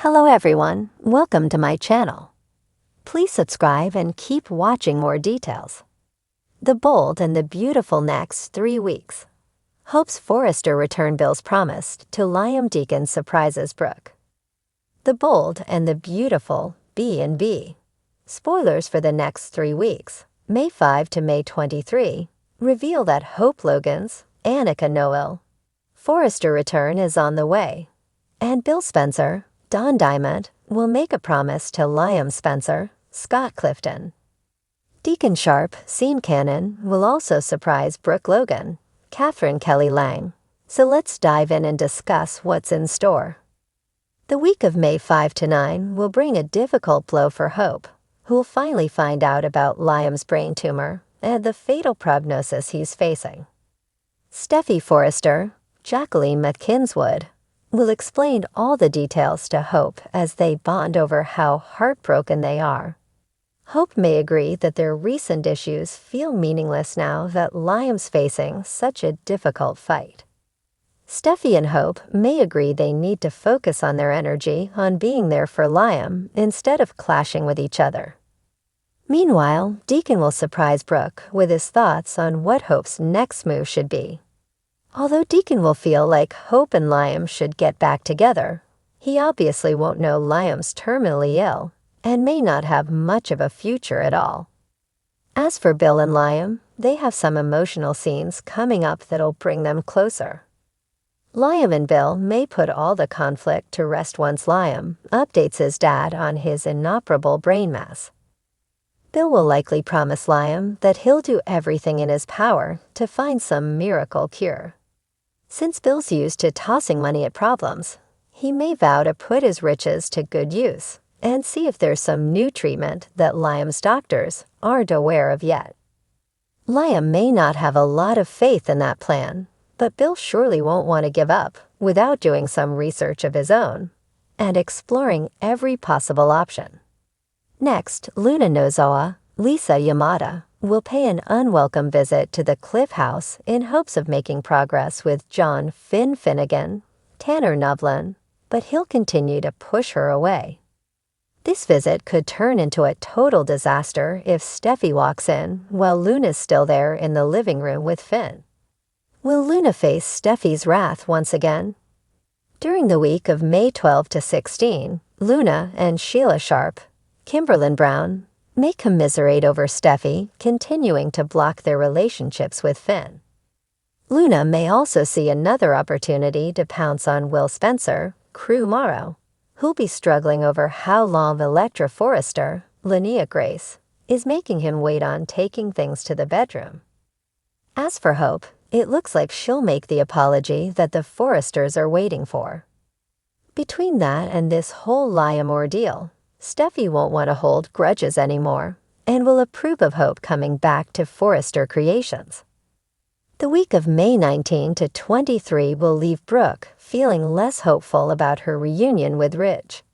Hello everyone, welcome to my channel. Please subscribe and keep watching more details. The bold and the beautiful next 3 weeks. Hope's Forrester return bills promised to Liam Deacon surprises Brooke. The bold and the beautiful B&B. Spoilers for the next 3 weeks, May 5 to May 23, reveal that Hope Logan's Annika Noel Forrester return is on the way. And Bill Spencer, Don Diamond, will make a promise to Liam Spencer, Scott Clifton. Deacon Sharp, Scene Cannon, will also surprise Brooke Logan, Catherine Kelly Lang. So let's dive in and discuss what's in store. The week of May 5 to 9 will bring a difficult blow for Hope, who will finally find out about Liam's brain tumor and the fatal prognosis he's facing. Steffi Forrester, Jacqueline McKinswood, will explain all the details to Hope as they bond over how heartbroken they are. Hope may agree that their recent issues feel meaningless now that Liam's facing such a difficult fight. Steffi and Hope may agree they need to focus on their energy on being there for Liam instead of clashing with each other. Meanwhile, Deacon will surprise Brooke with his thoughts on what Hope's next move should be. Although Deacon will feel like Hope and Liam should get back together, he obviously won't know Liam's terminally ill and may not have much of a future at all. As for Bill and Liam, they have some emotional scenes coming up that'll bring them closer. Liam and Bill may put all the conflict to rest once Liam updates his dad on his inoperable brain mass. Bill will likely promise Liam that he'll do everything in his power to find some miracle cure. Since Bill's used to tossing money at problems, he may vow to put his riches to good use and see if there's some new treatment that Liam's doctors aren't aware of yet. Liam may not have a lot of faith in that plan, but Bill surely won't want to give up without doing some research of his own and exploring every possible option. Next, Luna Nozoa, Lisa Yamada, will pay an unwelcome visit to the Cliff House in hopes of making progress with John Finn Finnegan, Tanner Novlin, but he'll continue to push her away. This visit could turn into a total disaster if Steffi walks in while Luna's still there in the living room with Finn. Will Luna face Steffi's wrath once again? During the week of May 12 to 16, Luna and Sheila Sharp, Kimberlyn Brown, may commiserate over Steffi continuing to block their relationships with Finn. Luna may also see another opportunity to pounce on Will Spencer, Crew Morrow, who'll be struggling over how long Electra Forrester, Linnea Grace, is making him wait on taking things to the bedroom. As for Hope, it looks like she'll make the apology that the Forresters are waiting for. Between that and this whole Liam ordeal, Steffi won't want to hold grudges anymore and will approve of Hope coming back to Forrester Creations. The week of May 19 to 23 will leave Brooke feeling less hopeful about her reunion with Ridge.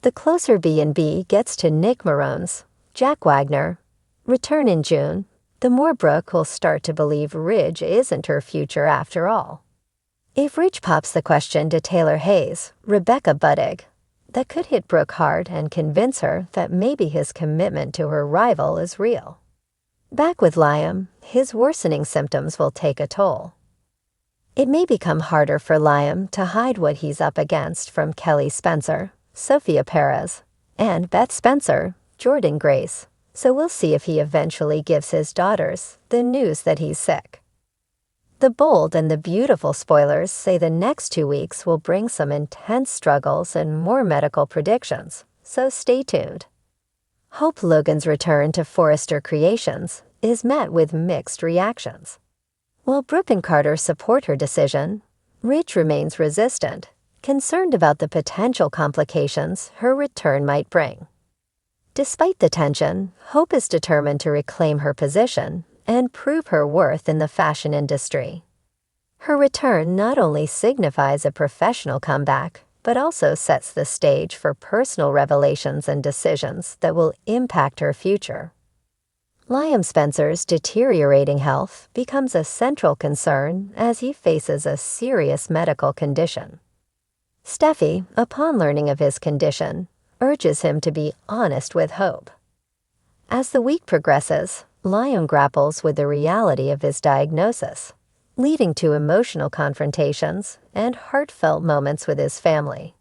The closer B&B gets to Nick Marone's, Jack Wagner, return in June, the more Brooke will start to believe Ridge isn't her future after all. If Ridge pops the question to Taylor Hayes, Rebecca Buddig, that could hit Brooke hard and convince her that maybe his commitment to her rival is real. Back with Liam, his worsening symptoms will take a toll. It may become harder for Liam to hide what he's up against from Kelly Spencer, Sophia Perez, and Beth Spencer, Jordan Grace, so we'll see if he eventually gives his daughters the news that he's sick. The bold and the beautiful spoilers say the next 2 weeks will bring some intense struggles and more medical predictions, so stay tuned. Hope Logan's return to Forrester Creations is met with mixed reactions. While Brooke and Carter support her decision, Ridge remains resistant, concerned about the potential complications her return might bring. Despite the tension, Hope is determined to reclaim her position and prove her worth in the fashion industry. Her return not only signifies a professional comeback, but also sets the stage for personal revelations and decisions that will impact her future. Liam Spencer's deteriorating health becomes a central concern as he faces a serious medical condition. Steffi, upon learning of his condition, urges him to be honest with Hope. As the week progresses, Liam grapples with the reality of his diagnosis, leading to emotional confrontations and heartfelt moments with his family.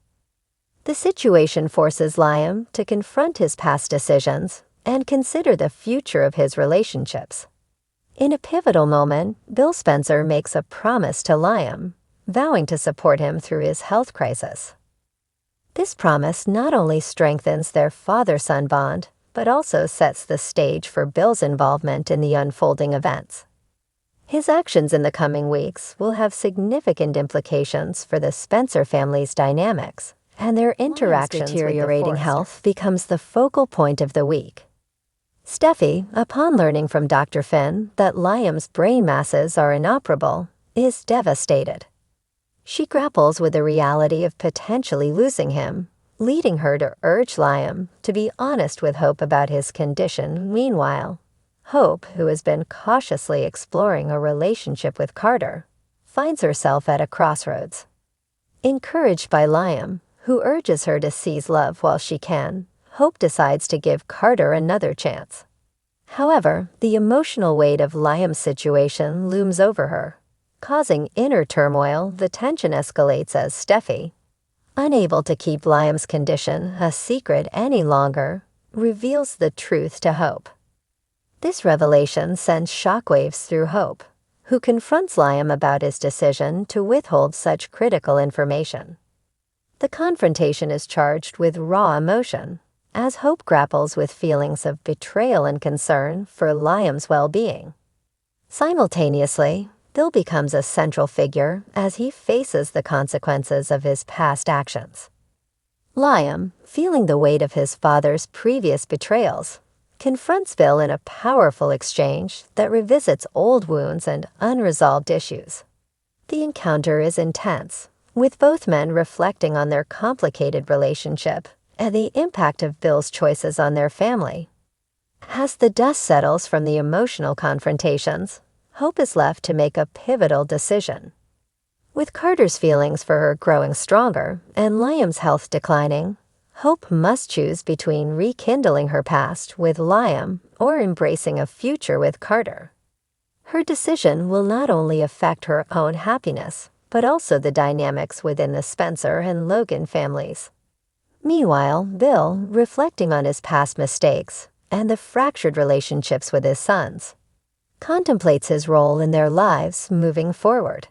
The situation forces Liam to confront his past decisions and consider the future of his relationships. In a pivotal moment, Bill Spencer makes a promise to Liam, vowing to support him through his health crisis. This promise not only strengthens their father-son bond, but also sets the stage for Bill's involvement in the unfolding events. His actions in the coming weeks will have significant implications for the Spencer family's dynamics, and their interactions with deteriorating health becomes the focal point of the week. Steffi, upon learning from Dr. Finn that Liam's brain masses are inoperable, is devastated. She grapples with the reality of potentially losing him, leading her to urge Liam to be honest with Hope about his condition. Meanwhile, Hope, who has been cautiously exploring a relationship with Carter, finds herself at a crossroads. Encouraged by Liam, who urges her to seize love while she can, Hope decides to give Carter another chance. However, the emotional weight of Liam's situation looms over her, causing inner turmoil. The tension escalates as Steffi, unable to keep Liam's condition a secret any longer, reveals the truth to Hope. This revelation sends shockwaves through Hope, who confronts Liam about his decision to withhold such critical information. The confrontation is charged with raw emotion, as Hope grapples with feelings of betrayal and concern for Liam's well-being. Simultaneously, Bill becomes a central figure as he faces the consequences of his past actions. Liam, feeling the weight of his father's previous betrayals, confronts Bill in a powerful exchange that revisits old wounds and unresolved issues. The encounter is intense, with both men reflecting on their complicated relationship and the impact of Bill's choices on their family. As the dust settles from the emotional confrontations, Hope is left to make a pivotal decision. With Carter's feelings for her growing stronger and Liam's health declining, Hope must choose between rekindling her past with Liam or embracing a future with Carter. Her decision will not only affect her own happiness, but also the dynamics within the Spencer and Logan families. Meanwhile, Bill, reflecting on his past mistakes and the fractured relationships with his sons, contemplates his role in their lives moving forward.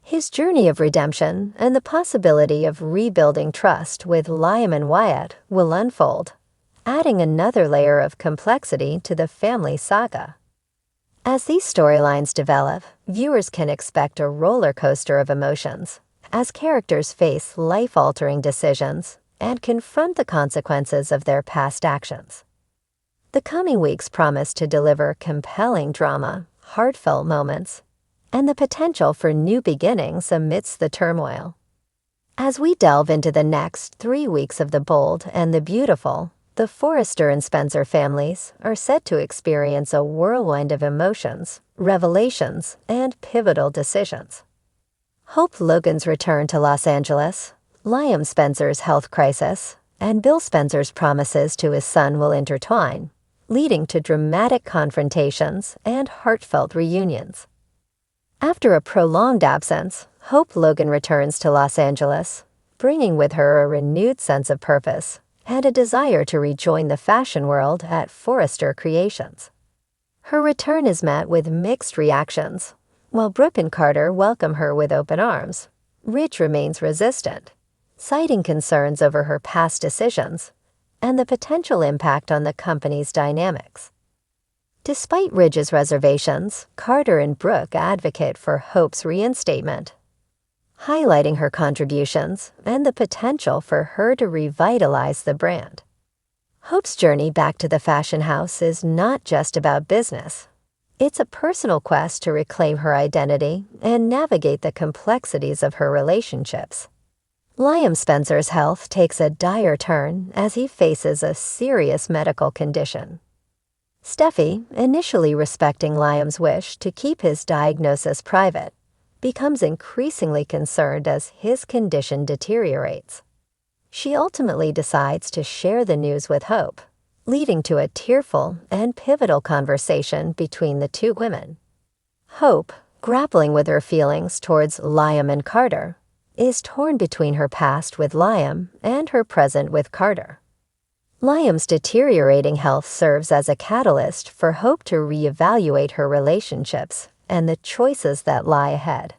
His journey of redemption and the possibility of rebuilding trust with Liam and Wyatt will unfold, adding another layer of complexity to the family saga. As these storylines develop, viewers can expect a roller coaster of emotions as characters face life-altering decisions and confront the consequences of their past actions. The coming weeks promise to deliver compelling drama, heartfelt moments, and the potential for new beginnings amidst the turmoil. As we delve into the next 3 weeks of The Bold and the Beautiful, the Forrester and Spencer families are set to experience a whirlwind of emotions, revelations, and pivotal decisions. Hope Logan's return to Los Angeles, Liam Spencer's health crisis, and Bill Spencer's promises to his son will intertwine, leading to dramatic confrontations and heartfelt reunions. After a prolonged absence, Hope Logan returns to Los Angeles, bringing with her a renewed sense of purpose and a desire to rejoin the fashion world at Forrester Creations. Her return is met with mixed reactions. While Brooke and Carter welcome her with open arms, Ridge remains resistant, citing concerns over her past decisions and the potential impact on the company's dynamics. Despite Ridge's reservations, Carter and Brooke advocate for Hope's reinstatement, highlighting her contributions and the potential for her to revitalize the brand. Hope's journey back to the fashion house is not just about business. It's a personal quest to reclaim her identity and navigate the complexities of her relationships. Liam Spencer's health takes a dire turn as he faces a serious medical condition. Steffi, initially respecting Liam's wish to keep his diagnosis private, becomes increasingly concerned as his condition deteriorates. She ultimately decides to share the news with Hope, leading to a tearful and pivotal conversation between the two women. Hope, grappling with her feelings towards Liam and Carter, is torn between her past with Liam and her present with Carter. Liam's deteriorating health serves as a catalyst for Hope to reevaluate her relationships and the choices that lie ahead.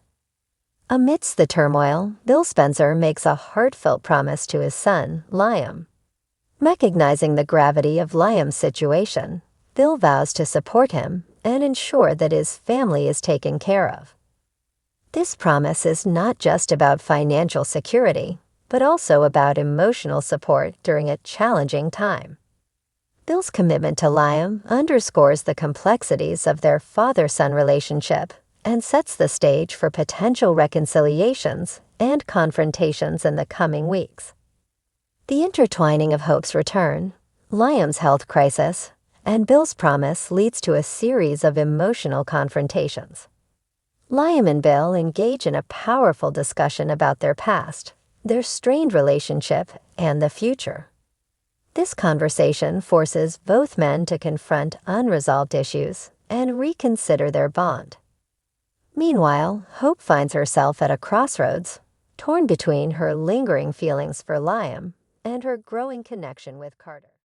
Amidst the turmoil, Bill Spencer makes a heartfelt promise to his son, Liam. Recognizing the gravity of Liam's situation, Bill vows to support him and ensure that his family is taken care of. This promise is not just about financial security, but also about emotional support during a challenging time. Bill's commitment to Liam underscores the complexities of their father-son relationship and sets the stage for potential reconciliations and confrontations in the coming weeks. The intertwining of Hope's return, Liam's health crisis, and Bill's promise leads to a series of emotional confrontations. Liam and Bill engage in a powerful discussion about their past, their strained relationship, and the future. This conversation forces both men to confront unresolved issues and reconsider their bond. Meanwhile, Hope finds herself at a crossroads, torn between her lingering feelings for Liam and her growing connection with Carter.